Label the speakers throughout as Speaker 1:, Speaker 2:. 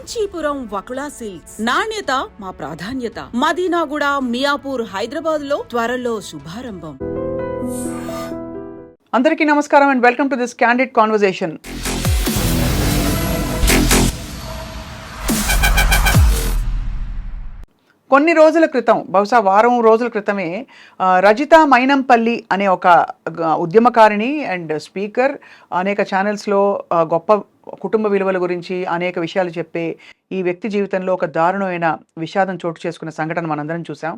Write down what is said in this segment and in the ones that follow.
Speaker 1: Kanchipuram Vakula silks నాణ్యత మా ప్రాధాన్యత. మదీనాగూడ, మియాపూర్, హైదరాబాద్ లో త్వరలో శుభారంభం.
Speaker 2: అందరికీ నమస్కారం and welcome to this candid conversation. కొన్ని రోజుల క్రితం, బహుశా వారం రోజుల క్రితమే, రజిత మైనంపల్లి అనే ఒక ఉద్యమకారిణి అండ్ స్పీకర్, అనేక ఛానల్స్లో గొప్ప కుటుంబ విలువల గురించి అనేక విషయాలు చెప్పే ఈ వ్యక్తి జీవితంలో ఒక దారుణమైన విషాదం చోటు చేసుకున్న సంఘటన మనందరం చూసాం.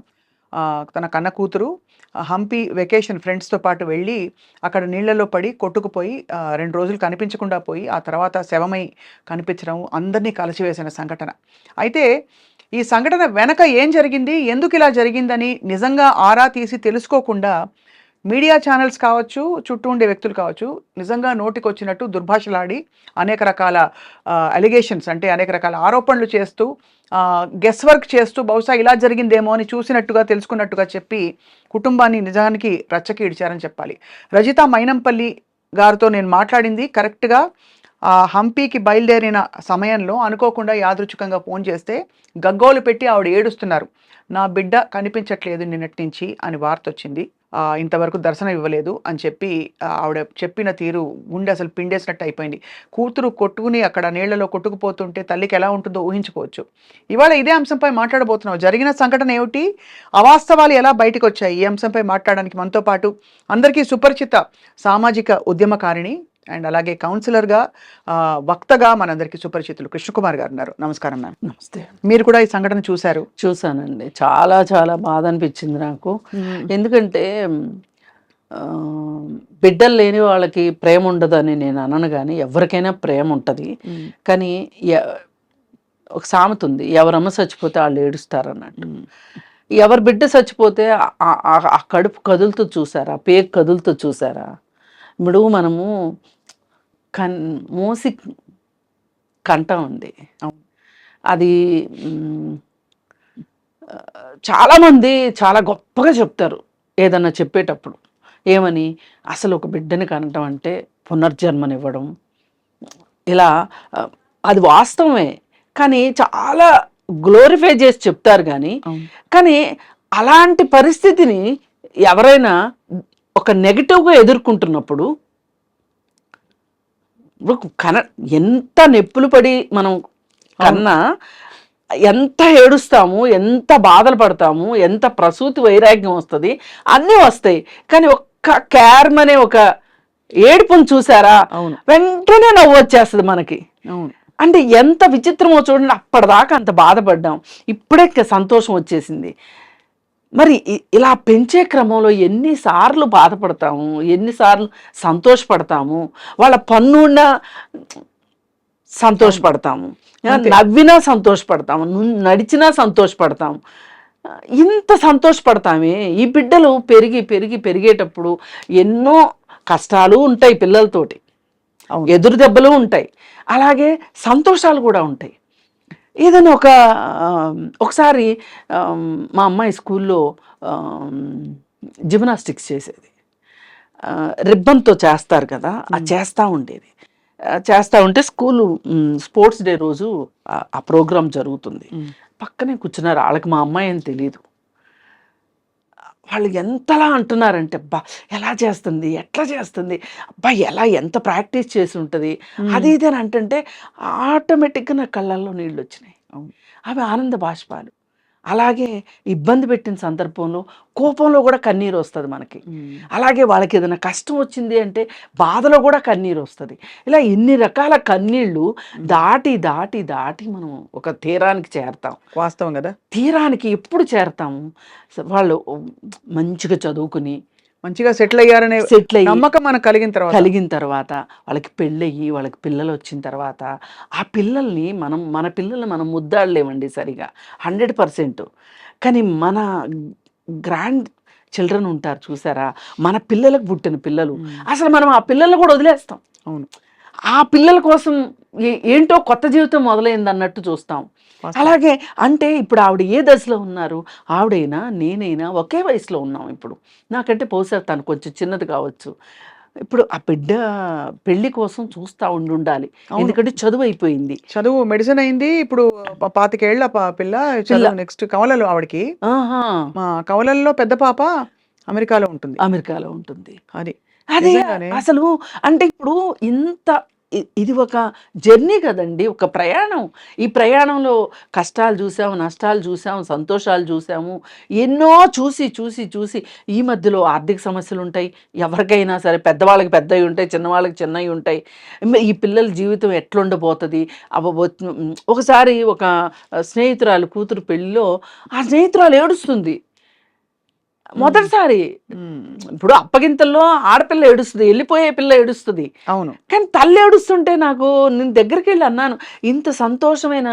Speaker 2: తన కన్న కూతురు హంపి వెకేషన్ ఫ్రెండ్స్తో పాటు వెళ్ళి అక్కడ నీళ్లలో పడి కొట్టుకుపోయి 2 రోజులు కనిపించకుండా పోయి ఆ తర్వాత శవమై కనిపించడం అందరినీ కలిసివేసిన సంఘటన. అయితే ఈ సంఘటన వెనక ఏం జరిగింది, ఎందుకు ఇలా జరిగిందని నిజంగా ఆరా తీసి తెలుసుకోకుండా మీడియా ఛానల్స్ కావచ్చు, చుట్టూ ఉండే వ్యక్తులు కావచ్చు, నిజంగా నోటికొచ్చినట్టు దుర్భాషలాడి అనేక రకాల అలిగేషన్స్, అంటే అనేక రకాల ఆరోపణలు చేస్తూ గెస్ వర్క్ చేస్తూ బహుశా ఇలా జరిగిందేమో అని చూసినట్టుగా తెలుసుకున్నట్టుగా చెప్పి కుటుంబాన్ని నిజానికి రచ్చకి ఇడిచారని చెప్పాలి. రజిత మైనంపల్లి గారితో నేను మాట్లాడింది కరెక్ట్గా హంపీకి బయలుదేరిన సమయంలో అనుకోకుండా యాదృచ్ఛికంగా ఫోన్ చేస్తే గగ్గోలు పెట్టి ఆవిడ ఏడుస్తున్నారు. నా బిడ్డ కనిపించట్లేదు నిన్నటి నుంచి అని వార్త వచ్చింది, ఇంతవరకు దర్శనం ఇవ్వలేదు అని చెప్పి ఆవిడ చెప్పిన తీరు గుండె అసలు పిండేసినట్టు అయిపోయింది. కూతురు కొట్టుకుని అక్కడ నీళ్లలో కొట్టుకుపోతుంటే తల్లికి ఎలా ఉంటుందో ఊహించుకోవచ్చు. ఇవాళ ఇదే అంశంపై మాట్లాడబోతున్నాం. జరిగిన సంఘటన ఏమిటి, అవాస్తవాలు ఎలా బయటకు వచ్చాయి, ఈ అంశంపై మాట్లాడడానికి మనతో పాటు అందరికీ సుపరిచిత సామాజిక ఉద్యమకారిణి అండ్ అలాగే కౌన్సిలర్గా, వక్తగా మనందరికీ సుపరిచితులు కృష్ణకుమార్ గారు ఉన్నారు. నమస్కారం మ్యామ్.
Speaker 3: నమస్తే.
Speaker 2: మీరు కూడా ఈ సంఘటన చూశారు?
Speaker 3: చూసానండి. చాలా చాలా బాధ అనిపించింది నాకు. ఎందుకంటే బిడ్డలు లేని వాళ్ళకి ప్రేమ ఉండదని నేను అనను, కానీ ఎవరికైనా ప్రేమ ఉంటుంది. కానీ ఒక సామెత ఉంది, ఎవరమ్మ చచ్చిపోతే వాళ్ళు ఏడుస్తారు అన్నట్టు. ఎవరి బిడ్డ చచ్చిపోతే ఆ కడుపు కదులుతూ చూసారా, పేగు కదులుతూ చూసారా. ఇప్పుడు మనము మోసి కంట ఉంది, అది చాలామంది చాలా గొప్పగా చెప్తారు ఏదన్నా చెప్పేటప్పుడు. ఏమని, అసలు ఒక బిడ్డని కనటం అంటే పునర్జన్మనివ్వడం, ఇలా అది వాస్తవమే. కానీ చాలా గ్లోరిఫై చేసి చెప్తారు. కానీ అలాంటి పరిస్థితిని ఎవరైనా ఒక నెగిటివ్గా ఎదుర్కొంటున్నప్పుడు ఎంత నొప్పులు పడి మనం కన్నా ఎంత ఏడుస్తాము, ఎంత బాధలు పడతాము, ఎంత ప్రసూతి వైరాగ్యం వస్తుంది, అన్నీ వస్తాయి. కానీ ఒక్క క్యార్మ్ అనే ఒక ఏడుపును చూసారా, వెంటనే నవ్వు వచ్చేస్తుంది మనకి. అంటే ఎంత విచిత్రమో చూడండి. అప్పటిదాకా అంత బాధపడ్డాం, ఇప్పుడే సంతోషం వచ్చేసింది. మరి ఇలా పెంచే క్రమంలో ఎన్నిసార్లు బాధపడతాము, ఎన్నిసార్లు సంతోషపడతాము. వాళ్ళ పన్నున్నా సంతోషపడతాము, నవ్వినా సంతోషపడతాము, నడిచినా సంతోషపడతాము. ఇంత సంతోషపడతామే. ఈ బిడ్డలు పెరిగేటప్పుడు ఎన్నో కష్టాలు ఉంటాయి, పిల్లలతోటి ఎదురు దెబ్బలు ఉంటాయి, అలాగే సంతోషాలు కూడా ఉంటాయి. ఏదైనా ఒకసారి మా అమ్మాయి స్కూల్లో జిమ్నాస్టిక్స్ చేసేది. రిబ్బన్తో చేస్తారు కదా, అది చేస్తూ ఉంటే స్కూలు స్పోర్ట్స్ డే రోజు ఆ ప్రోగ్రాం జరుగుతుంది. పక్కనే కూర్చున్నారు. వాళ్ళకి మా అమ్మాయి అని తెలియదు. వాళ్ళు ఎంతలా అంటున్నారంటే, అబ్బా ఎలా చేస్తుంది, ఎట్లా చేస్తుంది, అబ్బా ఎంత ప్రాక్టీస్ చేసి ఉంటుంది, అది ఇది అని అంటుంటే ఆటోమేటిక్గా నా కళ్ళల్లో నీళ్ళు వచ్చినాయి. అవి ఆనంద బాష్పాలు. అలాగే ఇబ్బంది పెట్టిన సందర్భంలో, కోపంలో కూడా కన్నీరు వస్తుంది మనకి. అలాగే వాళ్ళకి ఏదైనా కష్టం వచ్చింది అంటే బాధలో కూడా కన్నీరు వస్తుంది. ఇలా ఎన్ని రకాల కన్నీళ్ళు దాటి దాటి దాటి మనం ఒక తీరానికి చేరతాం.
Speaker 2: వాస్తవం కదా.
Speaker 3: తీరానికి ఎప్పుడు చేరతాము, వాళ్ళు మంచిగా చదువుకుని
Speaker 2: మంచిగా సెటిల్ అయ్యారనే నమ్మకం మనకు కలిగిన తర్వాత వాళ్ళకి పెళ్ళయ్యి వాళ్ళకి పిల్లలు వచ్చిన తర్వాత ఆ పిల్లల్ని మన పిల్లల్ని మనం ముద్దాడలేమండి సరిగా 100%. కానీ మన గ్రాండ్ చిల్డ్రన్ ఉంటారు చూసారా, మన పిల్లలకు పుట్టిన పిల్లలు, అసలు మనం ఆ పిల్లల్ని కూడా వదిలేస్తాం. అవును, ఆ పిల్లల కోసం ఏంటో కొత్త జీవితం మొదలైంది అన్నట్టు చూస్తాం. అలాగే అంటే ఇప్పుడు ఆవిడ ఏ దశలో ఉన్నారు, ఆవిడైనా నేనైనా ఒకే వయసులో ఉన్నాం. ఇప్పుడు నాకంటే బహుశా తను కొంచెం చిన్నది కావచ్చు,
Speaker 3: ఇప్పుడు ఆ బిడ్డ పెళ్లి కోసం చూస్తా ఉండాలి, ఎందుకంటే చదువు అయిపోయింది.
Speaker 2: చదువు మెడిసిన్ అయింది. ఇప్పుడు 25 ఏళ్ల పిల్ల చదువు నెక్స్ట్ కవలలు ఆవిడకి.
Speaker 3: ఆహా,
Speaker 2: మా కవలల్లో పెద్ద పాప అమెరికాలో ఉంటుంది.
Speaker 3: అమెరికాలో ఉంటుంది.
Speaker 2: అది
Speaker 3: అదే
Speaker 2: నిజంగానే.
Speaker 3: అసలు అంటే ఇప్పుడు ఇంత ఇది ఒక జర్నీ కదండి, ఒక ప్రయాణం. ఈ ప్రయాణంలో కష్టాలు చూసాము, నష్టాలు చూసాము, సంతోషాలు చూసాము, ఎన్నో చూసి చూసి చూసి ఈ మధ్యలో ఆర్థిక సమస్యలు ఉంటాయి. ఎవరికైనా సరే, పెద్దవాళ్ళకి పెద్దవి ఉంటాయి, చిన్నవాళ్ళకి చిన్నవి ఉంటాయి. ఈ పిల్లల జీవితం ఎట్లుండబోతుంది. ఒకసారి ఒక స్నేహితురాలు కూతురు పెళ్ళిలో ఆ స్నేహితురాలు ఏడుస్తుంది మొదటిసారి. ఇప్పుడు అప్పగింతల్లో ఆడపిల్ల ఏడుస్తుంది, వెళ్ళిపోయే పిల్ల ఏడుస్తుంది.
Speaker 2: అవును.
Speaker 3: కానీ తల్లి ఏడుస్తుంటే నాకు, నేను దగ్గరికి వెళ్ళి అన్నాను, ఇంత సంతోషమైన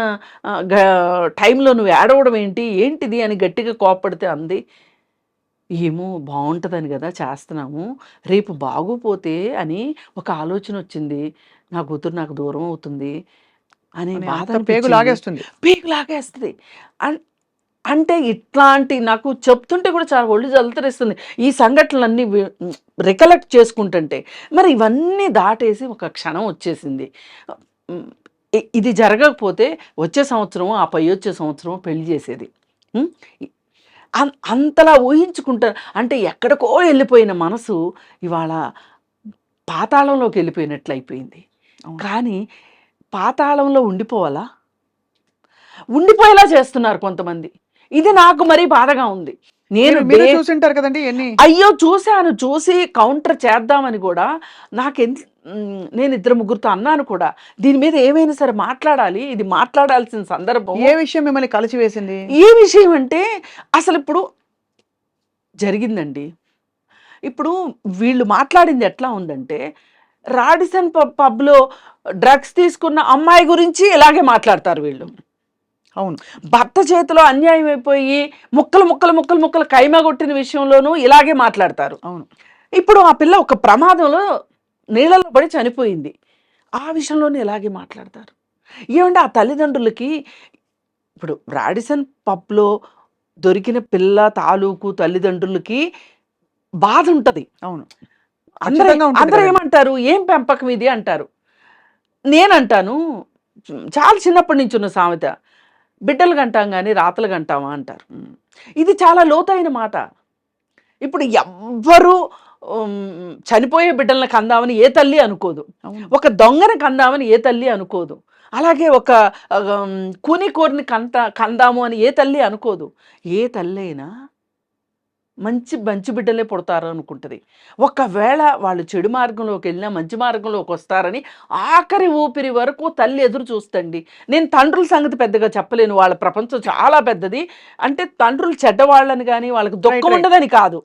Speaker 3: టైంలో నువ్వు ఏడవడం ఏంటిది అని గట్టిగా కోప్పడితే అంది, ఏమో బాగుంటుందని కదా చేస్తున్నాము, రేపు బాగోపోతే అని ఒక ఆలోచన వచ్చింది, నా కూతురు నాకు దూరం అవుతుంది అనే బాధ
Speaker 2: పేగు లాగేస్తుంది.
Speaker 3: పేగు లాగేస్తుంది. అంటే ఇట్లాంటి నాకు చెప్తుంటే కూడా చాలా ఒళ్ళు జలతరిస్తుంది ఈ సంఘటనలన్నీ రికలెక్ట్ చేసుకుంటుంటే. మరి ఇవన్నీ దాటేసి ఒక క్షణం వచ్చేసింది. ఇది జరగకపోతే వచ్చే సంవత్సరం, ఆ పై వచ్చే సంవత్సరం పెళ్లి చేసేది. అంతలా ఊహించుకుంటారు. అంటే ఎక్కడికో వెళ్ళిపోయిన మనసు ఇవాళ పాతాళంలోకి వెళ్ళిపోయినట్లు అయిపోయింది. కానీ పాతాళంలో ఉండిపోయేలా చేస్తున్నారు కొంతమంది. ఇది నాకు మరీ బాధగా ఉంది. నేను
Speaker 2: చూసింటారు కదండి ఎన్ని.
Speaker 3: అయ్యో చూశాను, చూసి కౌంటర్ చేద్దామని కూడా నేను 2-3 అన్నాను కూడా, దీని మీద ఏమైనా సరే మాట్లాడాలి, ఇది మాట్లాడాల్సిన సందర్భం.
Speaker 2: ఏ విషయం మిమ్మల్ని కలిసివేసింది?
Speaker 3: ఏ విషయం అంటే అసలు ఇప్పుడు జరిగిందండి. ఇప్పుడు వీళ్ళు మాట్లాడింది ఎట్లా ఉందంటే, రాడిసన్ పబ్లో డ్రగ్స్ తీసుకున్న అమ్మాయి గురించి ఇలాగే మాట్లాడతారు వీళ్ళు.
Speaker 2: అవును.
Speaker 3: భర్త చేతిలో అన్యాయం అయిపోయి ముక్కలు కైమా కొట్టిన విషయంలోనూ ఇలాగే మాట్లాడతారు.
Speaker 2: అవును.
Speaker 3: ఇప్పుడు ఆ పిల్ల ఒక ప్రమాదంలో నీళ్ళలో పడి చనిపోయింది, ఆ విషయంలోనే ఇలాగే మాట్లాడతారు. ఏమంటే ఆ తల్లిదండ్రులకి, ఇప్పుడు రాడిసన్ పబ్లో దొరికిన తాలూకు తల్లిదండ్రులకి బాధ ఉంటుంది.
Speaker 2: అవును.
Speaker 3: అందరూ ఏమంటారు, ఏం పెంపకం ఇది అంటారు. నేనంటాను, చాలా చిన్నప్పటి నుంచి ఉన్న సామెత, బిడ్డలు కంటాం కానీ రాతలు కంటామా అంటారు. ఇది చాలా లోతైన మాట. ఇప్పుడు ఎవ్వరూ చనిపోయే బిడ్డలను కందామని ఏ తల్లి అనుకోదు, ఒక దొంగని కందామని ఏ తల్లి అనుకోదు, అలాగే ఒక కూనికోరిని కందాము అని ఏ తల్లి అనుకోదు. ఏ తల్లి అయినా మంచి బిడ్డలే పుడతారు అనుకుంటుంది. ఒకవేళ వాళ్ళు చెడు మార్గంలోకి వెళ్ళినా మంచి మార్గంలోకి వస్తారని ఆఖరి ఊపిరి వరకు తల్లి ఎదురు చూస్తండి. నేను తండ్రుల సంగతి పెద్దగా చెప్పలేను, వాళ్ళ ప్రపంచం చాలా పెద్దది. అంటే తండ్రులు చెడ్డవాళ్ళని కానీ వాళ్ళకి దుఃఖం ఉండదని కాదు,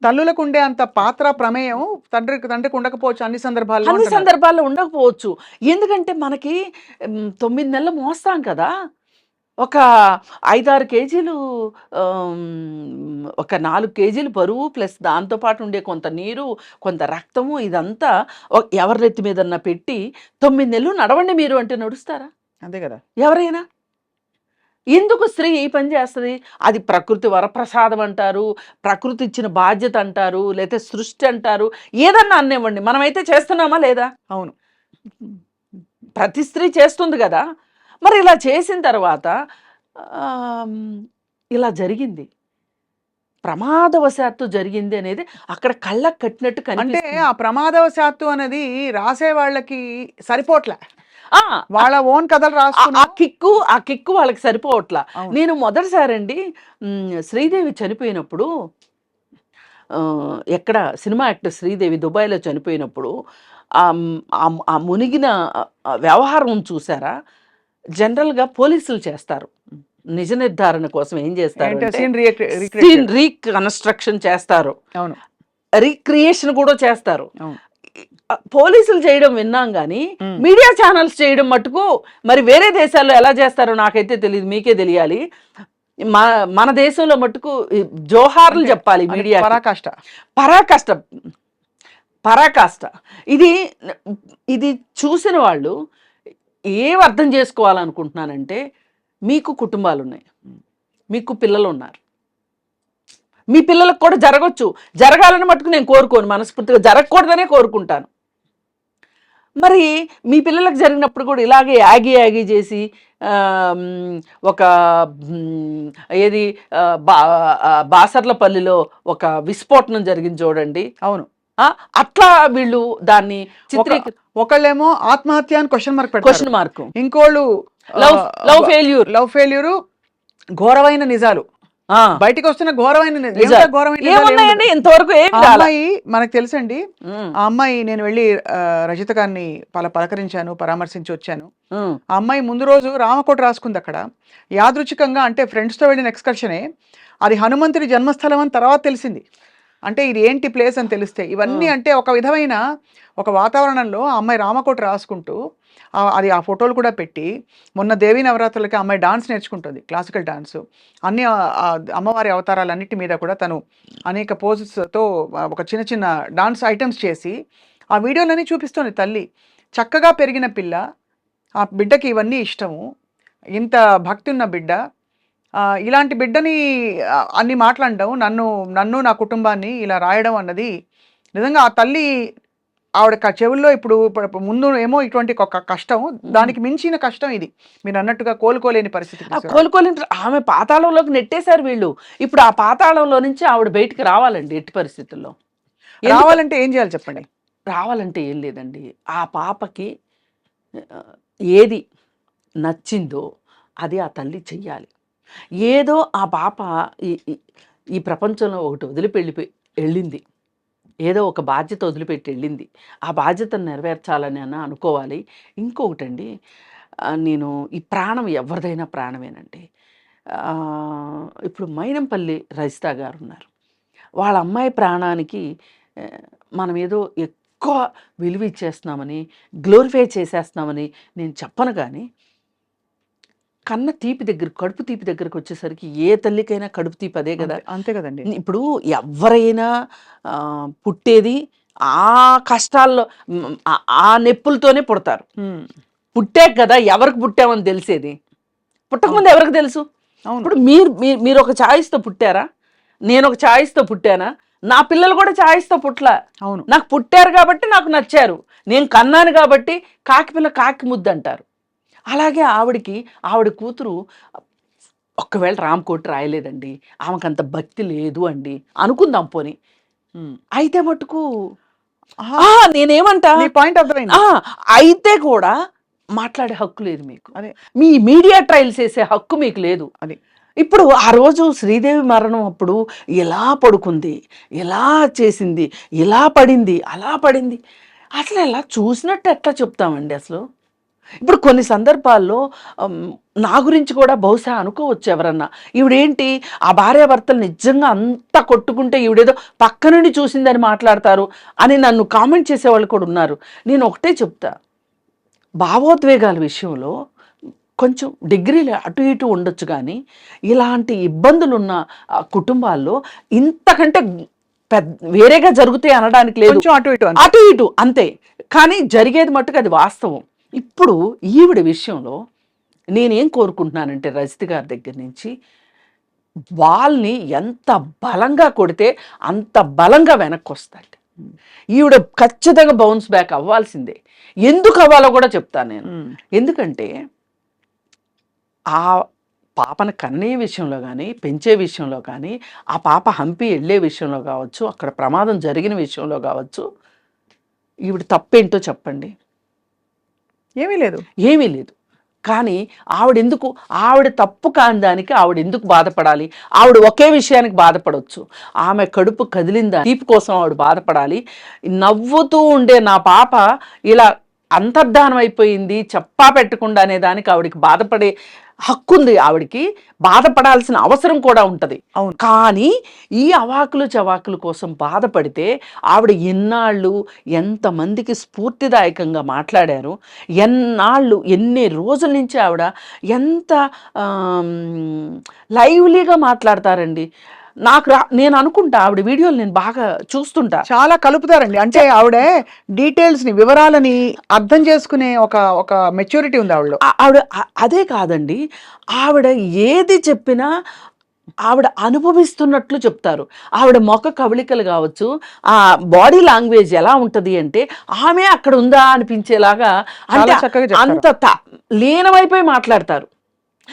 Speaker 2: తల్లులకు ఉండే అంత పాత్ర ప్రమేయం తండ్రికి ఉండకపోవచ్చు అన్ని సందర్భాల్లో
Speaker 3: ఉండకపోవచ్చు. ఎందుకంటే మనకి 9 నెలలు మోస్తాం కదా, ఒక 5-6 కేజీలు, ఒక 4 కేజీలు బరువు ప్లస్ దాంతోపాటు ఉండే కొంత నీరు, కొంత రక్తము, ఇదంతా ఎవరి నెత్తి మీదన్నా పెట్టి 9 నెలలు నడవండి మీరు అంటే నడుస్తారా?
Speaker 2: అంతే కదా.
Speaker 3: ఎవరైనా ఎందుకు స్త్రీ ఈ పని చేస్తుంది? అది ప్రకృతి వరప్రసాదం అంటారు, ప్రకృతి ఇచ్చిన బాధ్యత అంటారు, లేకపోతే సృష్టి అంటారు, ఏదన్నా అన్నివ్వండి, మనమైతే చేస్తున్నామా లేదా?
Speaker 2: అవును.
Speaker 3: ప్రతి స్త్రీ చేస్తుంది కదా. మరి ఇలా చేసిన తర్వాత ఇలా జరిగింది, ప్రమాదవశాత్తు జరిగింది అనేది అక్కడ కళ్ళకు కట్టినట్టు
Speaker 2: అంటే ఆ ప్రమాదవశాత్తు అనేది రాసే వాళ్ళకి సరిపోట్లే, వాళ్ళ ఓన్ కథలు రాసుకున్న
Speaker 3: ఆ కిక్కు వాళ్ళకి సరిపోవట్లా. నేను మొదటిసారండి శ్రీదేవి చనిపోయినప్పుడు, ఎక్కడ సినిమా యాక్టర్ శ్రీదేవి దుబాయ్లో చనిపోయినప్పుడు ఆ మునిగిన వ్యవహారం చూసారా? జనరల్గా పోలీసులు చేస్తారు, నిజ నిర్ధారణ కోసం ఏం చేస్తారు, సీన్ రీకన్స్ట్రక్షన్ చేస్తారు, రీక్రియేషన్ కూడా చేస్తారు. పోలీసులు చేయడం విన్నాం కానీ మీడియా ఛానల్స్ చేయడం మటుకు మరి వేరే దేశాల్లో ఎలా చేస్తారో నాకైతే తెలియదు, మీకే తెలియాలి. మన దేశంలో మటుకు జోహార్లు చెప్పాలి మీడియా. పరాకాష్ట. ఇది చూసిన వాళ్ళు ఏం అర్థం చేసుకోవాలనుకుంటున్నానంటే, మీకు కుటుంబాలు ఉన్నాయి, మీకు పిల్లలు ఉన్నారు, మీ పిల్లలకు కూడా జరగచ్చు, జరగాలని మటుకు నేను కోరుకోను, మనస్ఫూర్తిగా జరగకూడదనే కోరుకుంటాను. మరి మీ పిల్లలకు జరిగినప్పుడు కూడా ఇలాగే యాగి యాగి చేసి ఒక ఏది బాసర్లపల్లిలో ఒక విస్ఫోటనం జరిగింది చూడండి.
Speaker 2: అవును,
Speaker 3: అట్లా వీళ్ళు దాన్ని
Speaker 2: ఒకళ్ళేమో ఆత్మహత్య అని
Speaker 3: క్వశ్చన్ మార్క్,
Speaker 2: ఇంకోళ్ళు లవ్ ఫెయిల్యూర్, ఘోరమైన నిజాలు బయటికి వస్తున్న
Speaker 3: ఏమున్నాయండి ఇంతవరకు
Speaker 2: అమ్మాయి మనకు తెలుసండి. ఆ అమ్మాయి నేను వెళ్ళి రజిత గారిని పలకరించాను, పరామర్శించి వచ్చాను. ఆ అమ్మాయి ముందు రోజు రామకోట రాసుకుంది అక్కడ యాదృచ్ఛికంగా, అంటే ఫ్రెండ్స్ తో వెళ్ళిన ఎక్స్కర్షనే. అది హనుమంతుడి జన్మస్థలం అని తర్వాత తెలిసింది. అంటే ఇది ఏంటి ప్లేస్ అని తెలిస్తే ఇవన్నీ అంటే ఒక విధమైన ఒక వాతావరణంలో ఆ అమ్మాయి రామకోట రాసుకుంటూ అది ఆ ఫోటోలు కూడా పెట్టి, మొన్న దేవీ నవరాత్రులకి అమ్మాయి డాన్స్ నేర్చుకుంటుంది, క్లాసికల్ డాన్స్. అన్ని అమ్మవారి అవతారాలన్నిటి మీద కూడా తను అనేక పోజెస్తో ఒక చిన్న చిన్న డాన్స్ ఐటమ్స్ చేసి ఆ వీడియోలన్నీ చూపిస్తుంది. తల్లి చక్కగా పెరిగిన పిల్ల, ఆ బిడ్డకి ఇవన్నీ ఇష్టము, ఇంత భక్తి ఉన్న బిడ్డ, ఇలాంటి బిడ్డని అన్ని మాట్లాడడం, నన్ను నా కుటుంబాన్ని ఇలా రాయడం అన్నది నిజంగా ఆ తల్లి ఆవిడ చెవుల్లో ఇప్పుడు ముందు ఏమో ఇటువంటి ఒక కష్టం, దానికి మించిన కష్టం ఇది. మీరు అన్నట్టుగా కోలుకోలేని పరిస్థితి.
Speaker 3: ఆమె పాతాళంలోకి నెట్టేశారు వీళ్ళు. ఇప్పుడు ఆ పాతాళంలో నుంచి ఆవిడ బయటికి రావాలండి. ఎట్టి పరిస్థితుల్లో
Speaker 2: రావాలంటే ఏం చేయాలి చెప్పండి?
Speaker 3: రావాలంటే ఏం లేదండి, ఆ పాపకి ఏది నచ్చిందో అది ఆ తల్లి చెయ్యాలి. ఏదో ఆ పాప ఈ ప్రపంచంలో ఒకటి వెళ్ళింది, ఏదో ఒక బాధ్యత వదిలిపెట్టి వెళ్ళింది, ఆ బాధ్యతను నెరవేర్చాలని అనుకోవాలి. ఇంకొకటండి, నేను ఈ ప్రాణం ఎవరిదైనా ప్రాణమేనండి. ఇప్పుడు మైనంపల్లి రజిత గారు ఉన్నారు, వాళ్ళ అమ్మాయి ప్రాణానికి మనం ఏదో ఎక్కువ విలువ ఇచ్చేస్తున్నామని, గ్లోరిఫై చేసేస్తున్నామని నేను చెప్పను. కానీ కన్న తీపి దగ్గర, కడుపు తీపి దగ్గరకు వచ్చేసరికి ఏ తల్లికైనా కడుపు తీపి అదే కదా.
Speaker 2: అంతే కదండి.
Speaker 3: ఇప్పుడు ఎవరైనా పుట్టేది ఆ కష్టాల్లో, ఆ నొప్పులతోనే పుడతారు. పుట్టాక కదా ఎవరికి పుట్టామని తెలిసేది. పుట్టకముందు ఎవరికి తెలుసు? ఇప్పుడు మీరు ఒక ఛాయిస్తో పుట్టారా, నేను ఒక ఛాయిస్తో పుట్టానా? నా పిల్లలు కూడా ఛాయిస్తో పుట్టలా.
Speaker 2: అవును,
Speaker 3: నాకు పుట్టారు కాబట్టి నాకు నచ్చారు, నేను కన్నాను కాబట్టి కాకి పిల్ల కాకి ముద్దు అంటారు. అలాగే ఆవిడ కూతురు ఒక్కవేళ రామకోటి రాయలేదండి, ఆమెకంత భక్తి లేదు అండి అనుకుందాం పోని, అయితే మటుకు నేనేమంటా,
Speaker 2: పాయింట్ అర్థమైంది.
Speaker 3: అయితే కూడా మాట్లాడే హక్కు లేదు మీకు, మీ మీడియా ట్రయల్స్ చేసే హక్కు మీకు లేదు.
Speaker 2: అది
Speaker 3: ఇప్పుడు ఆ రోజు శ్రీదేవి మరణం అప్పుడు ఎలా పడుకుంది, ఎలా చేసింది, ఇలా పడింది, అలా పడింది, అసలు ఎలా చూసినట్టు ఎట్లా చెప్తామండి అసలు? ఇప్పుడు కొన్ని సందర్భాల్లో నా గురించి కూడా బహుశా అనుకోవచ్చు ఎవరన్నా, ఈవిడేంటి ఆ భార్యాభర్తలు నిజంగా అంతా కొట్టుకుంటే ఈవిడేదో పక్క నుండి చూసిందని మాట్లాడతారు అని నన్ను కామెంట్ చేసేవాళ్ళు కూడా ఉన్నారు. నేను ఒకటే చెప్తా, భావోద్వేగాల విషయంలో కొంచెం డిగ్రీలు అటు ఇటు ఉండొచ్చు, కానీ ఇలాంటి ఇబ్బందులు ఉన్న కుటుంబాల్లో ఇంతకంటే వేరేగా జరుగుతాయి అనడానికి లేదు. అటు ఇటు అంతే, కానీ జరిగేది మట్టుకు అది వాస్తవం. ఇప్పుడు ఈవిడ విషయంలో నేనేం కోరుకుంటున్నానంటే, రజిత గారి దగ్గర నుంచి వాళ్ళని ఎంత బలంగా కొడితే అంత బలంగా వెనక్కి వస్తాడు. ఈవిడ ఖచ్చితంగా బౌన్స్ బ్యాక్ అవ్వాల్సిందే. ఎందుకు అవ్వాలో కూడా చెప్తాను నేను. ఎందుకంటే ఆ పాపను కన్నే విషయంలో కానీ, పెంచే విషయంలో కానీ, ఆ పాప హంపి వెళ్ళే విషయంలో కావచ్చు, అక్కడ ప్రమాదం జరిగిన విషయంలో కావచ్చు, ఈవిడ తప్పేంటో చెప్పండి.
Speaker 2: ఏమీ లేదు.
Speaker 3: కానీ ఆవిడ తప్పు కాని దానికి ఆవిడ ఎందుకు బాధపడాలి? ఆవిడ ఒకే విషయానికి బాధపడవచ్చు, ఆమె కడుపు కదిలిందా తీపి కోసం ఆవిడ బాధపడాలి. నవ్వుతూ ఉండే నా పాప ఇలా అంతర్ధానం అయిపోయింది చెప్పా పెట్టకుండా అనే దానికి ఆవిడకి బాధపడే హక్కుంది, ఆవిడికి బాధపడాల్సిన అవసరం కూడా ఉంటుంది.
Speaker 2: అవును,
Speaker 3: కానీ ఈ అవాకులు చవాకుల కోసం బాధపడితే ఆవిడ ఎన్నాళ్ళు ఎంతమందికి స్ఫూర్తిదాయకంగా మాట్లాడారు, ఎన్ని రోజుల నుంచి ఆవిడ ఎంత లైవ్లీగా మాట్లాడతారండి. నేను అనుకుంటా ఆవిడ వీడియోలు నేను బాగా చూస్తుంటా,
Speaker 2: చాలా కలుపుతారండి. అంటే ఆవిడ డీటెయిల్స్ ని, వివరాలని అర్థం చేసుకునే ఒక మెచ్యూరిటీ ఉంది ఆవిడ.
Speaker 3: అదే కాదండి, ఆవిడ ఏది చెప్పినా ఆవిడ అనుభవిస్తున్నట్లు చెప్తారు. ఆవిడ ముఖ కవళికలు కావచ్చు, ఆ బాడీ లాంగ్వేజ్ ఎలా ఉంటది అంటే ఆమె అక్కడ ఉందా అనిపించేలాగా, అంటే
Speaker 2: చాలా చక్కగా చెప్తారు.
Speaker 3: అంత లీనమైపోయి మాట్లాడతారు.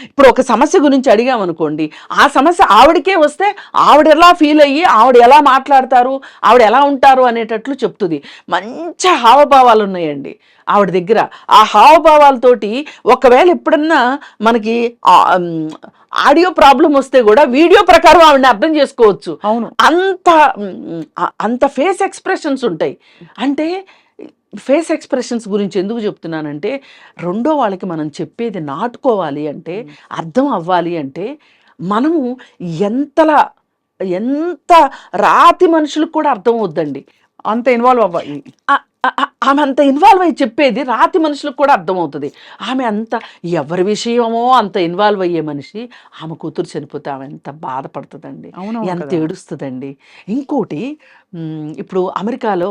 Speaker 3: ఇప్పుడు ఒక సమస్య గురించి అడిగామనుకోండి, ఆ సమస్య ఆవిడకే వస్తే ఆవిడ ఎలా ఫీల్ అయ్యి ఆవిడ ఎలా మాట్లాడతారు, ఆవిడ ఎలా ఉంటారు అనేటట్లు చెప్తుంది. మంచి హావభావాలు ఉన్నాయండి ఆవిడ దగ్గర. ఆ హావభావాలతోటి ఒకవేళ ఎప్పుడన్నా మనకి ఆడియో ప్రాబ్లం వస్తే కూడా వీడియో ప్రకారం ఆవిడని అర్థం చేసుకోవచ్చు.
Speaker 2: అవును.
Speaker 3: అంత ఫేస్ ఎక్స్ప్రెషన్స్ ఉంటాయి. అంటే ఫేస్ ఎక్స్ప్రెషన్స్ గురించి ఎందుకు చెప్తున్నానంటే, రెండో వాళ్ళకి మనం చెప్పేది నాటుకోవాలి అంటే, అర్థం అవ్వాలి అంటే, మనము ఎంత రాతి మనుషులకు కూడా అర్థం అవుద్దండి.
Speaker 2: అంత ఇన్వాల్వ్ అవ్వాలి.
Speaker 3: ఆమె అంత ఇన్వాల్వ్ అయ్యి చెప్పేది రాతి మనుషులకు కూడా అర్థమవుతుంది. ఆమె అంత ఎవరి విషయమో అంత ఇన్వాల్వ్ అయ్యే మనిషి. ఆమె కూతురు చనిపోతే ఆమె ఎంత బాధపడుతుందండి, ఎంత ఏడుస్తుందండి. ఇంకోటి, ఇప్పుడు అమెరికాలో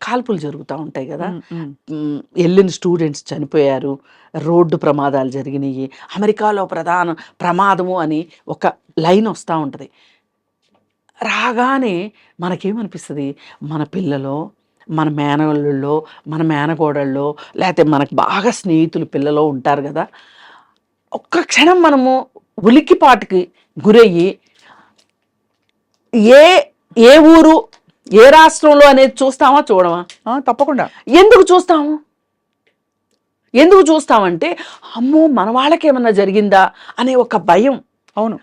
Speaker 3: కాల్పులు జరుగుతూ ఉంటాయి కదా, వెళ్ళిన స్టూడెంట్స్ చనిపోయారు, రోడ్డు ప్రమాదాలు జరిగినాయి, అమెరికాలో ప్రధాన ప్రమాదము అని ఒక లైన్ వస్తూ ఉంటుంది. రాగానే మనకేమనిపిస్తుంది, మన పిల్లలో, మన మేనల్లుల్లో, మన మేనకోడళ్ళలో, లేకపోతే మనకు బాగా స్నేహితులు పిల్లలో ఉంటారు కదా, ఒక్క క్షణం మనము ఉలికిపాటుకి గురయ్యి ఏ ఊరు ఏ రాష్ట్రంలో అనేది చూస్తామా చూడమా?
Speaker 2: తప్పకుండా.
Speaker 3: ఎందుకు చూస్తామంటే, అమ్మో మన వాళ్ళకేమన్నా జరిగిందా అనే ఒక భయం.
Speaker 2: అవును.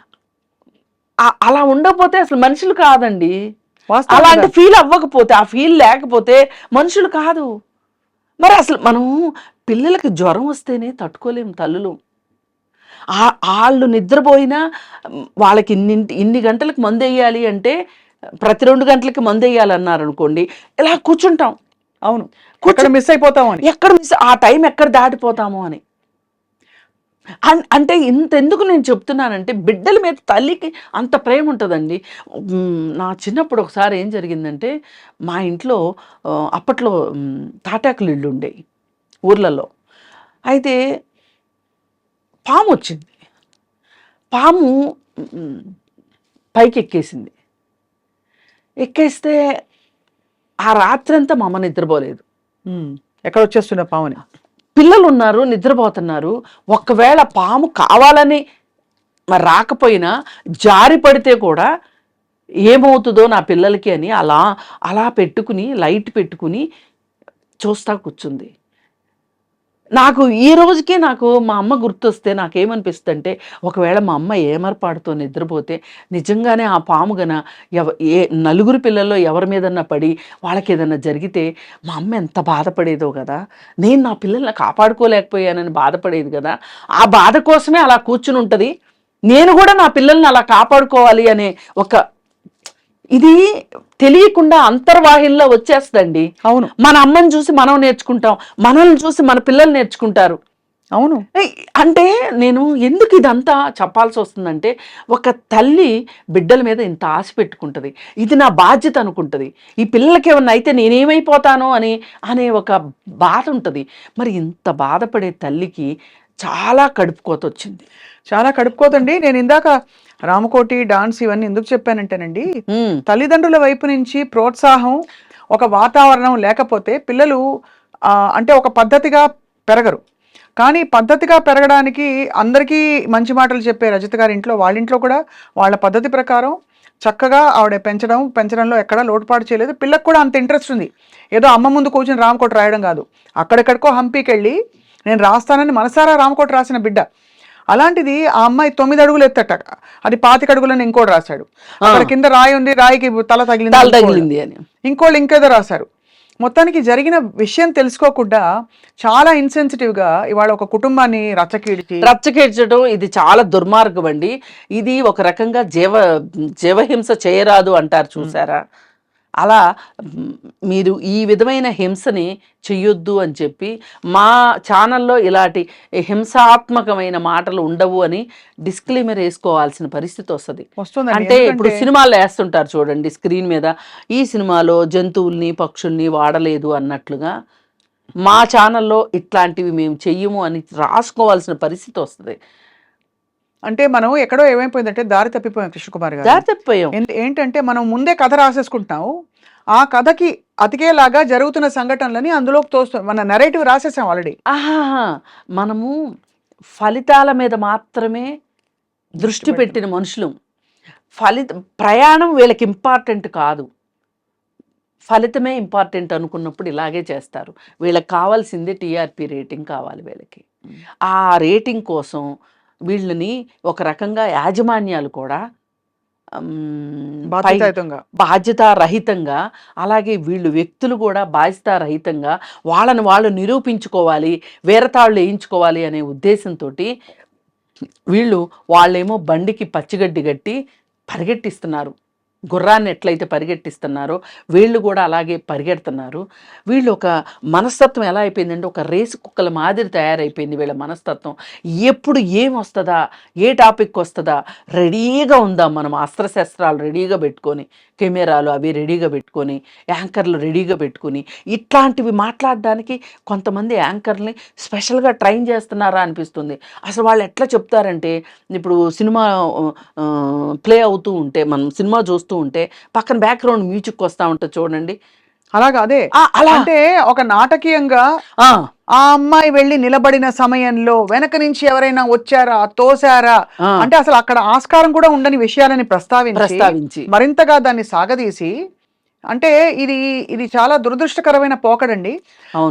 Speaker 3: అలా ఉండకపోతే అసలు మనుషులు కాదండి. అలాంటి ఫీల్ అవ్వకపోతే, ఆ ఫీల్ లేకపోతే మనుషులు కాదు. మరి అసలు మనం పిల్లలకి జ్వరం వస్తేనే తట్టుకోలేము తల్లులు. వాళ్ళు నిద్రపోయినా వాళ్ళకి ఇన్ని గంటలకు మందు వేయాలి అంటే ప్రతి 2 గంటలకి మందు వేయాలన్నారు అనుకోండి, ఇలా కూర్చుంటాం.
Speaker 2: అవును, మిస్ అయిపోతాము అని,
Speaker 3: ఆ టైం ఎక్కడ దాటిపోతాము అని. అంటే ఇంతెందుకు నేను చెప్తున్నానంటే, బిడ్డల మీద తల్లికి అంత ప్రేమ ఉంటుందండి. నా చిన్నప్పుడు ఒకసారి ఏం జరిగిందంటే, మా ఇంట్లో అప్పట్లో తాటాకులు ఇళ్ళు ఉండేవి ఊర్లలో. అయితే పాము వచ్చింది. పాము పైకి ఎక్కేస్తే ఆ రాత్రంతా మా అమ్మ నిద్రపోలేదు.
Speaker 2: ఎక్కడ వచ్చేస్తున్న పాముని.
Speaker 3: పిల్లలు ఉన్నారు, నిద్రపోతున్నారు. ఒకవేళ పాము కావాలని మరి రాకపోయినా జారి పడితే కూడా ఏమవుతుందో నా పిల్లలకి అని అలా పెట్టుకుని, లైట్ పెట్టుకుని చూస్తా కూర్చుంది. నాకు ఈ రోజుకి మా అమ్మ గుర్తొస్తే నాకేమనిపిస్తుంది అంటే, ఒకవేళ మా అమ్మ ఏమరపాటుతో నిద్రపోతే నిజంగానే ఆ పాము గన నలుగురు పిల్లల్లో ఎవరి మీదన్నా పడి వాళ్ళకి ఏదన్నా జరిగితే మా అమ్మ ఎంత బాధపడేదో కదా, నేను నా పిల్లల్ని కాపాడుకోలేకపోయానని బాధపడేది కదా. ఆ బాధ కోసమే అలా కూర్చుని ఉంటుంది. నేను కూడా నా పిల్లల్ని అలా కాపాడుకోవాలి అనే ఇది తెలియకుండా అంతర్వాహిల్లో వచ్చేస్తుందండి.
Speaker 2: అవును.
Speaker 3: మన అమ్మని చూసి మనం నేర్చుకుంటాం, మనల్ని చూసి మన పిల్లలు నేర్చుకుంటారు.
Speaker 2: అవును.
Speaker 3: అంటే నేను ఎందుకు ఇదంతా చెప్పాల్సి వస్తుందంటే, ఒక తల్లి బిడ్డల మీద ఇంత ఆశ పెట్టుకుంటుంది, ఇది నా బాధ్యత అనుకుంటుంది. ఈ పిల్లలకి ఏమన్నా అయితే నేనేమైపోతానో అనే ఒక బాధ ఉంటుంది. మరి ఇంత బాధపడే తల్లికి చాలా కడుపుకోత వచ్చింది.
Speaker 2: చాలా కడుపుకోతండి. నేను ఇందాక రామకోటి, డాన్స్ ఇవన్నీ ఎందుకు చెప్పానంటేనండి, తల్లిదండ్రుల వైపు నుంచి ప్రోత్సాహం, ఒక వాతావరణం లేకపోతే పిల్లలు అంటే ఒక పద్ధతిగా పెరగరు. కానీ పద్ధతిగా పెరగడానికి అందరికీ మంచి మాటలు చెప్పే రజిత గారి ఇంట్లో, వాళ్ళ ఇంట్లో కూడా వాళ్ళ పద్ధతి ప్రకారం చక్కగా ఆవిడ పెంచడంలో ఎక్కడా లోటుపాటు చేయలేదు. పిల్లకు కూడా అంత ఇంట్రెస్ట్ ఉంది. ఏదో అమ్మ ముందు కూర్చొని రామకోటి రాయడం కాదు, అక్కడెక్కడికో హంపీకి వెళ్ళి నేను రాస్తానని మనసారా రామకోటి రాసిన బిడ్డ. అలాంటిది ఆ అమ్మాయి 9 అడుగులు ఎత్తట, అది 25 అడుగులని ఇంకోటి రాశాడు. అక్కడ కింద రాయి ఉంది, రాయికి తల తగిలింది అని ఇంకోళ్ళు ఇంకేదో రాశారు. మొత్తానికి జరిగిన విషయం తెలుసుకోకుండా చాలా ఇన్సెన్సిటివ్గా ఇవాళ ఒక కుటుంబాన్ని
Speaker 3: రచ్చకీడ్చడం ఇది చాలా దుర్మార్గం అండి. ఇది ఒక రకంగా జీవహింస చేయరాదు అంటారు చూసారా, అలా మీరు ఈ విధమైన హింసని చెయ్యొద్దు అని చెప్పి మా ఛానల్లో ఇలాంటి హింసాత్మకమైన మాటలు ఉండవు అని డిస్క్లైమర్ వేసుకోవాల్సిన పరిస్థితి వస్తుంది. అంటే ఇప్పుడు సినిమాల్లో వేస్తుంటారు చూడండి స్క్రీన్ మీద, ఈ సినిమాలో జంతువుల్ని పక్షుల్ని వాడలేదు అన్నట్లుగా మా ఛానల్లో ఇట్లాంటివి మేము చెయ్యము అని రాసుకోవాల్సిన పరిస్థితి వస్తుంది.
Speaker 2: అంటే మనం ఎక్కడో ఏమైపోయిందంటే దారి తప్పిపోయాం కృష్ణకుమారి గారు.
Speaker 3: దారి తప్పిపోయాం.
Speaker 2: ఏంటంటే మనం ముందే కథ రాసేసుకుంటాం, ఆ కథకి అతికేలాగా జరుగుతున్న సంఘటనలని అందులోకి తోస్తాం, మన నెరేటివ్ రాసేసాం ఆల్రెడీ.
Speaker 3: ఆహాహా, మనము ఫలితాల మీద మాత్రమే దృష్టి పెట్టిన మనుషులు. ప్రయాణం వీళ్ళకి ఇంపార్టెంట్ కాదు, ఫలితమే ఇంపార్టెంట్ అనుకున్నప్పుడు ఇలాగే చేస్తారు. వీళ్ళకి కావాల్సింది టీఆర్పీ రేటింగ్ కావాలి వీళ్ళకి. ఆ రేటింగ్ కోసం వీళ్ళని ఒక రకంగా యాజమాన్యాలు కూడా బాధ్యతారహితంగా, అలాగే వీళ్ళు వ్యక్తులు కూడా బాధ్యతారహితంగా వాళ్ళని వాళ్ళు నిరూపించుకోవాలి, వేరతాళ్ళు వేయించుకోవాలి అనే ఉద్దేశంతో వాళ్ళేమో బండికి పచ్చిగడ్డి కట్టి పరిగెట్టిస్తున్నారు. గుర్రాన్ని ఎట్లయితే పరిగెట్టిస్తున్నారో వీళ్ళు కూడా అలాగే పరిగెడుతున్నారు. వీళ్ళు ఒక మనస్తత్వం ఎలా అయిపోయిందంటే ఒక రేసు కుక్కల మాదిరి తయారైపోయింది వీళ్ళ మనస్తత్వం. ఎప్పుడు ఏం వస్తుందా, ఏ టాపిక్ వస్తుందా, రెడీగా ఉందాం మనం, అస్త్రశస్త్రాలు రెడీగా పెట్టుకొని, కెమెరాలు అవి రెడీగా పెట్టుకొని, యాంకర్లు రెడీగా పెట్టుకుని, ఇట్లాంటివి మాట్లాడడానికి కొంతమంది యాంకర్ని స్పెషల్గా ట్రైన్ చేస్తున్నారా అనిపిస్తుంది. అసలు వాళ్ళు ఎట్లా చెప్తారంటే, ఇప్పుడు సినిమా ప్లే అవుతూ ఉంటే, మనం సినిమా చూస్తూ ఉంటే పక్కన బ్యాక్గ్రౌండ్ మ్యూజిక్ వస్తూ ఉంటుంది చూడండి,
Speaker 2: అలాగా. అదే అంటే ఒక నాటకీయంగా ఆ అమ్మాయి వెళ్ళి నిలబడిన సమయంలో వెనక నుంచి ఎవరైనా వచ్చారా, తోసారా అంటే అసలు అక్కడ ఆస్కారం కూడా ఉండని విషయాలని ప్రస్తావించి మరింతగా దాన్ని సాగదీసి, అంటే ఇది చాలా దురదృష్టకరమైన పోకడండి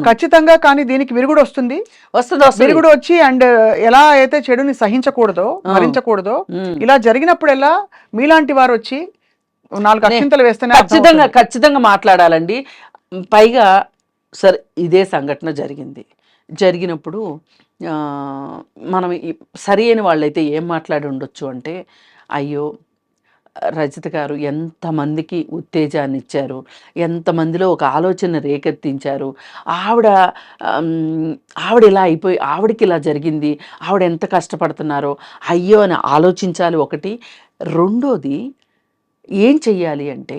Speaker 2: ఖచ్చితంగా. కానీ దీనికి విరుగుడు వస్తుంది, విరుగుడు వచ్చి అండ్ ఎలా అయితే చెడుని సహించకూడదో, భరించకూడదో, ఇలా జరిగినప్పుడెల్లా మీలాంటి వారు వచ్చి 4 అక్షింతలు వేస్తేనే
Speaker 3: ఖచ్చితంగా మాట్లాడాలండి. పైగా సరే ఇదే సంఘటన జరిగినప్పుడు మనం సరి అయిన వాళ్ళైతే ఏం మాట్లాడి ఉండొచ్చు అంటే, అయ్యో రజిత గారు ఎంతమందికి ఉత్తేజాన్ని ఇచ్చారు, ఎంతమందిలో ఒక ఆలోచన రేకెత్తించారు, ఆవిడ ఇలా అయిపోయి ఆవిడకి ఇలా జరిగింది, ఆవిడ ఎంత కష్టపడుతున్నారో అయ్యో అని ఆలోచించాలి ఒకటి. రెండోది ఏం చెయ్యాలి అంటే,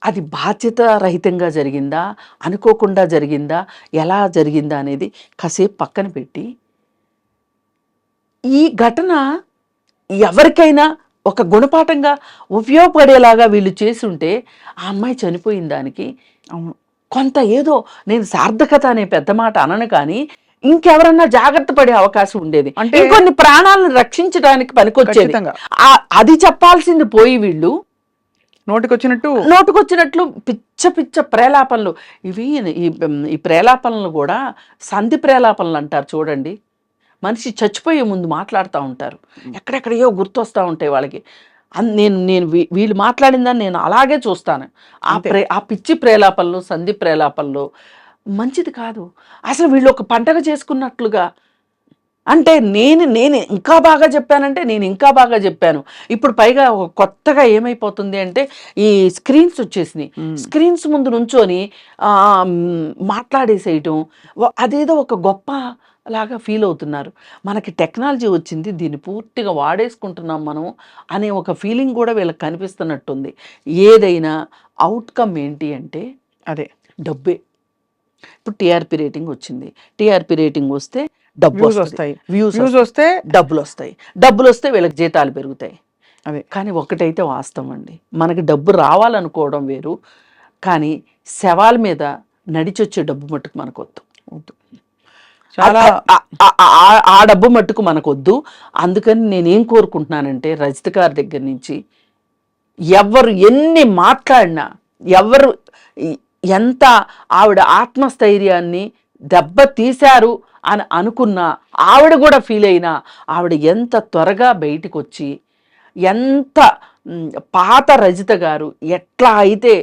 Speaker 3: అది బాధ్యత రహితంగా జరిగిందా, అనుకోకుండా జరిగిందా, ఎలా జరిగిందా అనేది కాసేపు పక్కన పెట్టి, ఈ ఘటన ఎవరికైనా ఒక గుణపాఠంగా ఉపయోగపడేలాగా వీళ్ళు చేసుంటే ఆ అమ్మాయి చనిపోయిన దానికి కొంత ఏదో, నేను సార్థకత అనే పెద్ద మాట అనను కానీ ఇంకెవరన్నా జాగ్రత్త పడే అవకాశం ఉండేది, అంటే కొన్ని ప్రాణాలను రక్షించడానికి పనికొచ్చేది. అది చెప్పాల్సింది పోయి వీళ్ళు నోటుకొచ్చినట్లు పిచ్చ ప్రేలాపనలు. ఈ ప్రేలాపనలు కూడా సంధి ప్రేలాపనలు అంటారు చూడండి. మనిషి చచ్చిపోయే ముందు మాట్లాడుతూ ఉంటారు, ఎక్కడెక్కడయో గుర్తొస్తూ ఉంటాయి వాళ్ళకి. నేను వీళ్ళు మాట్లాడిందని నేను అలాగే చూస్తాను. ఆ పిచ్చి ప్రేలాపనలు, సంధి ప్రేలాపనలు మంచిది కాదు. అసలు వీళ్ళు ఒక పండగ చేసుకున్నట్లుగా, అంటే నేను ఇంకా బాగా చెప్పానంటే నేను ఇంకా బాగా చెప్పాను. ఇప్పుడు పైగా కొత్తగా ఏమైపోతుంది అంటే, ఈ స్క్రీన్స్ వచ్చేసినాయి, స్క్రీన్స్ ముందు నుంచొని మాట్లాడేసేయటం, అదేదో ఒక గొప్ప లాగా ఫీల్ అవుతున్నారు. మనకి టెక్నాలజీ వచ్చింది, దీన్ని పూర్తిగా వాడేసుకుంటున్నాం మనం అనే ఒక ఫీలింగ్ కూడా వీళ్ళకి కనిపిస్తున్నట్టుంది. ఏదైనా అవుట్కమ్ ఏంటి అంటే అదే డబ్బే. ఇప్పుడు టీఆర్పీ రేటింగ్ వచ్చింది, టీఆర్పీ రేటింగ్ వస్తే డబ్బులు వస్తాయి, వ్యూస్ వస్తే డబ్బులు వస్తే వీళ్ళకి జీతాలు పెరుగుతాయి. అదే. కానీ ఒకటైతే వాస్తవం అండి, మనకి డబ్బు రావాలనుకోవడం వేరు, కానీ శవాల మీద నడిచొచ్చే డబ్బు మట్టుకు మనకు వద్దు. చాలా ఆ డబ్బు మట్టుకు మనకు వద్దు. అందుకని నేనేం కోరుకుంటున్నానంటే, రజిత గారి దగ్గర నుంచి ఎవరు ఎన్ని మాట్లాడినా, ఎవరు ఎంత ఆవిడ ఆత్మస్థైర్యాన్ని దెబ్బ తీశారు అని అనుకున్నా, ఆవిడ కూడా ఫీల్ అయినా, ఆవిడ ఎంత త్వరగా బయటికి వచ్చి, ఎంత పాత రజిత గారు ఎట్లా అయితే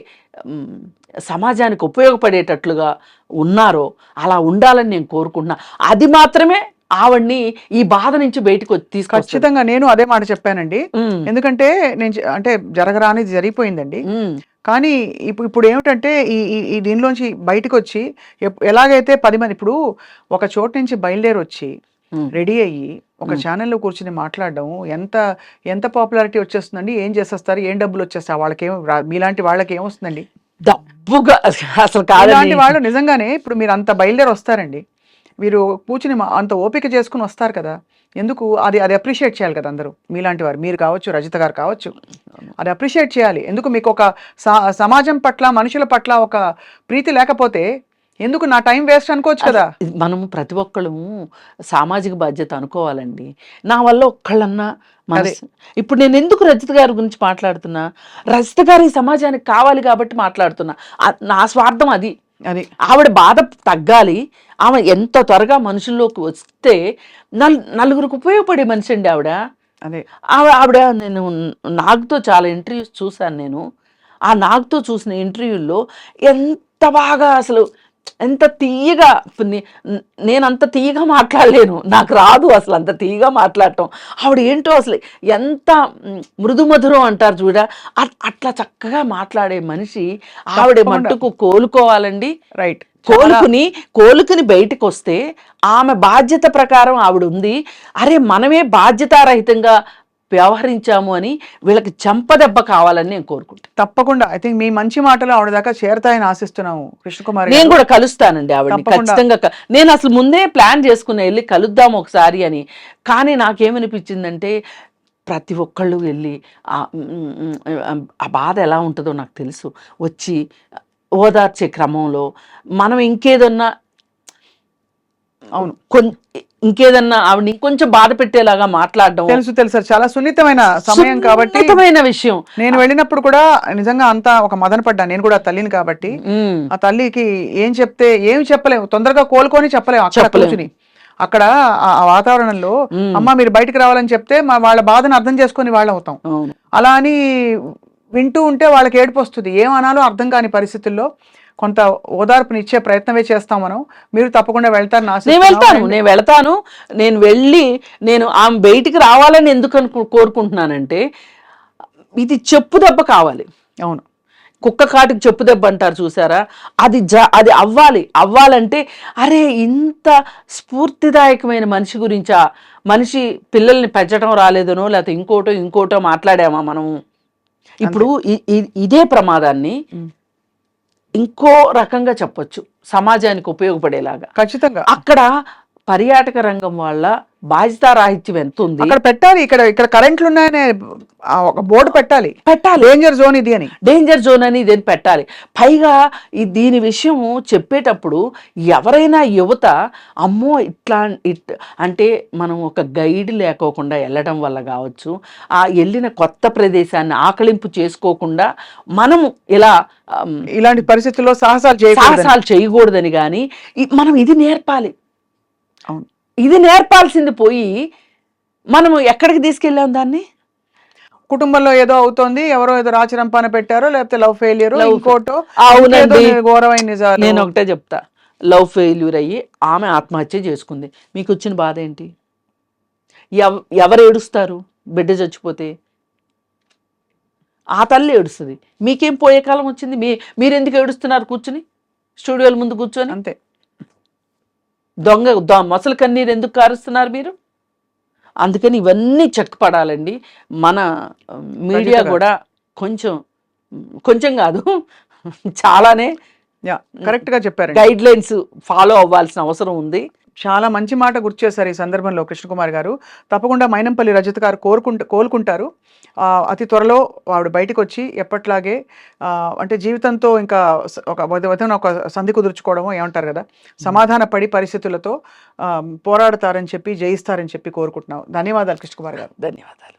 Speaker 3: సమాజానికి ఉపయోగపడేటట్లుగా ఉన్నారో అలా ఉండాలని నేను కోరుకుంటున్నా. అది మాత్రమే ఆవిడ్ని ఈ బాధ నుంచి బయటకు తీసుకొచ్చి.
Speaker 2: ఖచ్చితంగా నేను అదే మాట చెప్పానండి. ఎందుకంటే అంటే జరగరానిది జరిగిపోయిందండి. కానీ ఇప్పుడు ఏమిటంటే ఈ దీనిలోంచి బయటకు వచ్చి, ఎలాగైతే 10 మంది ఇప్పుడు ఒక చోటు నుంచి బయలుదేరి వచ్చి రెడీ అయ్యి ఒక ఛానల్లో కూర్చుని మాట్లాడడం ఎంత పాపులారిటీ వచ్చేస్తుందండి. ఏం చేసేస్తారు, ఏం డబ్బులు వచ్చేస్తాయి వాళ్ళకేం, మీలాంటి వాళ్ళకి ఏమొస్తుందండి
Speaker 3: డబ్బుగా. అసలు కాదండి
Speaker 2: వాళ్ళు నిజంగానే ఇప్పుడు మీరు అంత బయలుదేరి వస్తారండి, వీరు కూర్చుని అంత ఓపిక చేసుకుని వస్తారు కదా, ఎందుకు అది అది అప్రిషియేట్ చేయాలి కదా అందరూ, మీలాంటి వారు, మీరు కావచ్చు, రజిత గారు కావచ్చు, అది అప్రిషియేట్ చేయాలి. ఎందుకు మీకు ఒక సమాజం పట్ల, మనుషుల పట్ల ఒక ప్రీతి లేకపోతే ఎందుకు నా టైం వేస్ట్ అనుకోవచ్చు కదా.
Speaker 3: మనము ప్రతి ఒక్కళ్ళము సామాజిక బాధ్యత అనుకోవాలండి. నా వల్ల ఒక్కళ్ళన్నా ఇప్పుడు నేను ఎందుకు రజిత గారి గురించి మాట్లాడుతున్నా, రజిత గారు ఈ సమాజానికి కావాలి కాబట్టి మాట్లాడుతున్నా. నా స్వార్థం అది. ఆవిడ బాధ తగ్గాలి, ఆమె ఎంత త్వరగా మనుషుల్లోకి వస్తే నలుగురికి ఉపయోగపడే మనిషి అండి ఆవిడ. ఆవిడ నేను నాగుతో చాలా ఇంటర్వ్యూస్ చూశాను. నేను ఆ నాగుతో చూసిన ఇంటర్వ్యూల్లో ఎంత బాగా, అసలు ఎంత తీయగా, నేను అంత తీయగా మాట్లాడలేను, నాకు రాదు అసలు అంత తీయగా మాట్లాడటం. ఆవిడ ఏంటో అసలు ఎంత మృదు మధురం అంటారు చూడ, అట్లా చక్కగా మాట్లాడే మనిషి ఆవిడ మట్టుకు కోలుకోవాలండి.
Speaker 2: రైట్,
Speaker 3: కోలుకుని బయటకు వస్తే ఆమె బాధ్యత ప్రకారం ఆవిడ ఉంది. అరే మనమే బాధ్యతారహితంగా వ్యవహరించాము అని వీళ్ళకి చెంపదెబ్బ కావాలని నేను కోరుకుంటాను.
Speaker 2: తప్పకుండా. ఐ థింక్ మీ మంచి మాటలు ఆవిడ దాకా చేరతాయని ఆశిస్తున్నాము కృష్ణకుమారి.
Speaker 3: నేను కూడా కలుస్తానండి ఆవిడని ఖచ్చితంగా. నేను అసలు ముందే ప్లాన్ చేసుకుని వెళ్ళి కలుద్దాం ఒకసారి అని. కానీ నాకేమనిపించిందంటే ప్రతి ఒక్కళ్ళు వెళ్ళి ఆ బాధ ఎలా ఉంటుందో నాకు తెలుసు, వచ్చి ఓదార్చే క్రమంలో మనం ఇంకేదన్నా ఇంకేదన్నా ఆవిడ ఇంకొంచెం బాధ పెట్టేలాగా మాట్లాడడం.
Speaker 2: తెలుసు చాలా సున్నితమైన సమయం కాబట్టి,
Speaker 3: సున్నితమైన విషయం.
Speaker 2: నేను వెళ్ళినప్పుడు కూడా నిజంగా అంతా ఒక మదన పడ్డా. నేను కూడా తల్లిని కాబట్టి ఆ తల్లికి ఏం చెప్పలేము, తొందరగా కోలుకొని చెప్పలేము. అక్కడ కూర్చుని అక్కడ ఆ వాతావరణంలో అమ్మ మీరు బయటకు రావాలని చెప్తే వాళ్ళ బాధను అర్థం చేసుకొని వాళ్ళు అవుతాం. అలా అని వింటూ ఉంటే వాళ్ళకి ఏడుపు వస్తుంది, ఏమనాలో అర్థం కాని పరిస్థితుల్లో కొంత ఓదార్పునిచ్చే ప్రయత్నమే చేస్తాం మనం. మీరు తప్పకుండా వెళ్తారు.
Speaker 3: నేను వెళ్ళి నేను ఆమె బయటికి రావాలని ఎందుకు కోరుకుంటున్నానంటే, ఇది చెప్పు దెబ్బ కావాలి.
Speaker 2: అవును,
Speaker 3: కుక్క కాటికి చెప్పు దెబ్బ అంటారు చూసారా, అది అవ్వాలంటే అరే ఇంత స్ఫూర్తిదాయకమైన మనిషి గురించా, మనిషి పిల్లల్ని పెంచడం రాలేదనో లేకపోతే ఇంకోటో మాట్లాడామా మనం. ఇప్పుడు ఇదే ప్రమాదాన్ని ఇంకో రకంగా చెప్పొచ్చు, సమాజానికి ఉపయోగపడేలాగా.
Speaker 2: ఖచ్చితంగా
Speaker 3: అక్కడ పర్యాటక రంగం వాళ్ళ బాధ్యతారాహిత్యం ఎంత ఉంది
Speaker 2: అక్కడ పెట్టాలి. ఇక్కడ కరెంట్లు ఉన్నాయనే ఒక బోర్డు పెట్టాలి, డేంజర్ జోన్ ఇది అని,
Speaker 3: డేంజర్ జోన్ అని ఇదేని పెట్టాలి. పైగా దీని విషయము చెప్పేటప్పుడు ఎవరైనా యువత అమ్మో అంటే మనం ఒక గైడ్ లేకోకుండా వెళ్ళడం వల్ల కావచ్చు, ఆ వెళ్ళిన కొత్త ప్రదేశాన్ని ఆకలింపు చేసుకోకుండా మనము ఇలాంటి
Speaker 2: పరిస్థితుల్లో సాహసాలు
Speaker 3: చేయకూడదని కానీ మనం ఇది నేర్పాలి. ఇది నేర్పాల్సింది పోయి మనము ఎక్కడికి తీసుకెళ్ళాం దాన్ని.
Speaker 2: కుటుంబంలో ఏదో అవుతోంది, ఎవరో ఏదో రాచరంపాన పెట్టారో, లేకపోతే లవ్ ఫెయిల్యూర్, ఇంకోటో.
Speaker 3: అవునండి,
Speaker 2: ఘోరమైన నిజాలు.
Speaker 3: నేను ఒకటే చెప్తా, లవ్ ఫెయిల్యూర్ అయ్యి ఆమె ఆత్మహత్య చేసుకుంది. మీకు వచ్చిన బాధ ఏంటి? ఎవరు ఏడుస్తారు బిడ్డ చచ్చిపోతే? ఆ తల్లి ఏడుస్తుంది. మీకేం పోయే కాలం వచ్చింది? మీరెందుకు ఏడుస్తున్నారు కూర్చుని, స్టూడియోల ముందు కూర్చొని?
Speaker 2: అంతే.
Speaker 3: మొసలు కన్నీరు ఎందుకు కారుస్తున్నారు మీరు? అందుకని ఇవన్నీ చెక్కపడాలండి. మన మీడియా కూడా కొంచెం కాదు చాలానే
Speaker 2: కరెక్ట్ గా చెప్పారు,
Speaker 3: గైడ్ లైన్స్ ఫాలో అవ్వాల్సిన అవసరం ఉంది.
Speaker 2: చాలా మంచి మాట గుర్తు చేశారు ఈ సందర్భంలో కృష్ణకుమార్ గారు. తప్పకుండా మైనంపల్లి రజిత గారు కోలుకుంటారు. అతి త్వరలో ఆవిడ బయటకు వచ్చి ఎప్పట్లాగే అంటే జీవితంతో ఇంకా ఒక సంధి కుదుర్చుకోవడమో ఏమంటారు కదా, సమాధాన పడి పరిస్థితులతో పోరాడతారని చెప్పి, జయిస్తారని చెప్పి కోరుకుంటున్నాం. ధన్యవాదాలు కృష్ణకుమార్ గారు.
Speaker 3: ధన్యవాదాలు.